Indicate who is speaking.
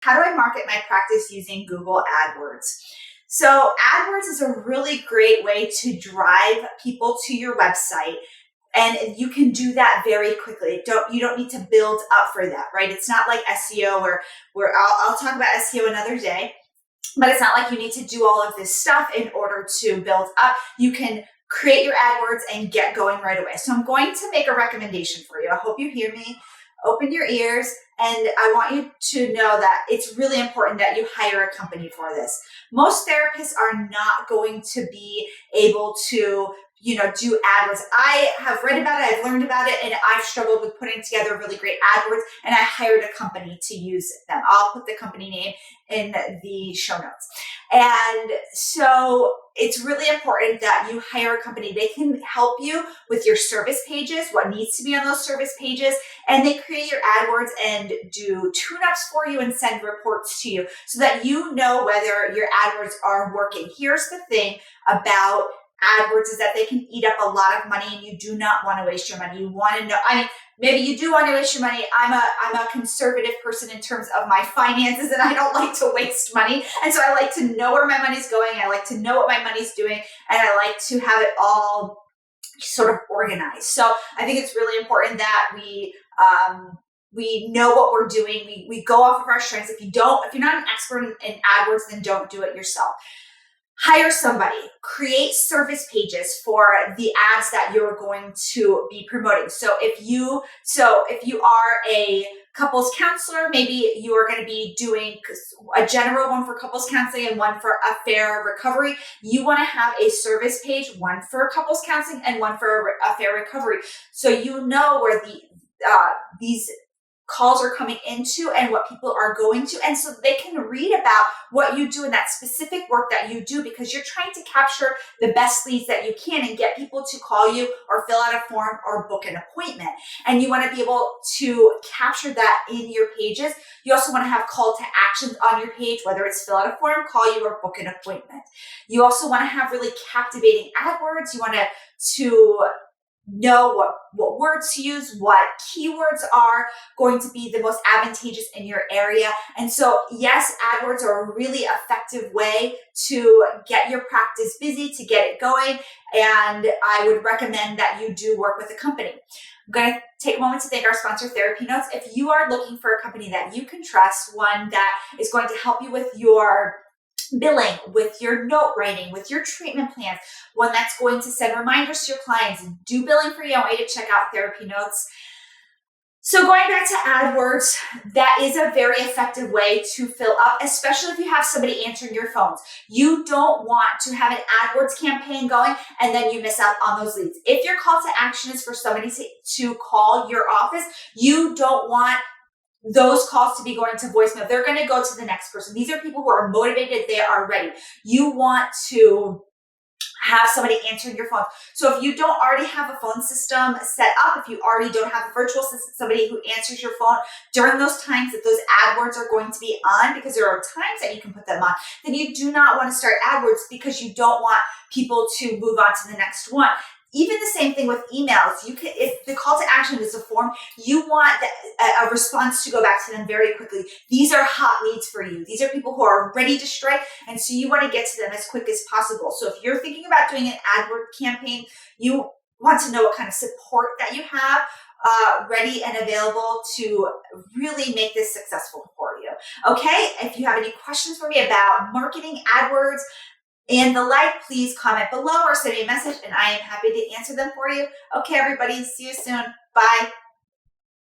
Speaker 1: How do I market my practice using Google Adwords? So AdWords is a really great way to drive people to your website. And you can do that very quickly. You don't need to build up for that, right? It's not like SEO where I'll talk about SEO another day, but it's not like you need to do all of this stuff in order to build up. You can create your AdWords and get going right away. So I'm going to make a recommendation for you. I hope you hear me. Open your ears, and I want you to know that it's really important that you hire a company for this. Most therapists are not going to be able to do AdWords. I have read about it, I've learned about it, and I've struggled with putting together really great AdWords, and I hired a company to use them. I'll put the company name in the show notes. And so it's really important that you hire a company. They can help you with your service pages, what needs to be on those service pages, and they create your AdWords and do tune-ups for you and send reports to you so that you know whether your AdWords are working. Here's the thing about AdWords is that they can eat up a lot of money, and you do not want to waste your money. You want to know, maybe you do want to waste your money. I'm a conservative person in terms of my finances, and I don't like to waste money. And so I like to know where my money's going. I like to know what my money's doing, and I like to have it all sort of organized. So I think it's really important that we know what we're doing. We go off of our strengths. If you're not an expert in AdWords, then don't do it yourself. Hire somebody, create service pages for the ads that you're going to be promoting. So if you are a couples counselor, maybe you are going to be doing a general one for couples counseling and one for affair recovery. You want to have a service page, one for couples counseling and one for affair recovery. So you know where these calls are coming into and what people are going to. And so they can read about what you do in that specific work that you do, because you're trying to capture the best leads that you can and get people to call you or fill out a form or book an appointment. And you want to be able to capture that in your pages. You also want to have call to actions on your page, whether it's fill out a form, call you, or book an appointment. You also want to have really captivating AdWords. You want to know what words to use, what keywords are going to be the most advantageous in your area. And so yes, AdWords are a really effective way to get your practice busy, to get it going. And I would recommend that you do work with a company. I'm going to take a moment to thank our sponsor, TherapyNotes. If you are looking for a company that you can trust, one that is going to help you with your billing, with your note writing, with your treatment plans, one that's going to send reminders to your clients and do billing for you, I want you to check out TherapyNotes. So going back to AdWords, that is a very effective way to fill up, especially if you have somebody answering your phones. You don't want to have an AdWords campaign going and then you miss out on those leads. If your call to action is for somebody to call your office, you don't want those calls to be going to voicemail. They're going to go to the next person. These are people who are motivated. They are ready. You want to have somebody answering your phone. So if you don't already have a phone system set up, if you already don't have a virtual assistant, somebody who answers your phone during those times that those AdWords are going to be on, because there are times that you can put them on, then you do not want to start AdWords because you don't want people to move on to the next one. Even the same thing with emails. If the call to action is a form, you want a response to go back to them very quickly. These are hot leads for you. These are people who are ready to strike, and so you want to get to them as quick as possible. So if you're thinking about doing an AdWords campaign, you want to know what kind of support that you have ready and available to really make this successful for you. Okay, if you have any questions for me about marketing, AdWords, and the like, please comment below or send me a message and I am happy to answer them for you. Okay, everybody, see you soon. Bye.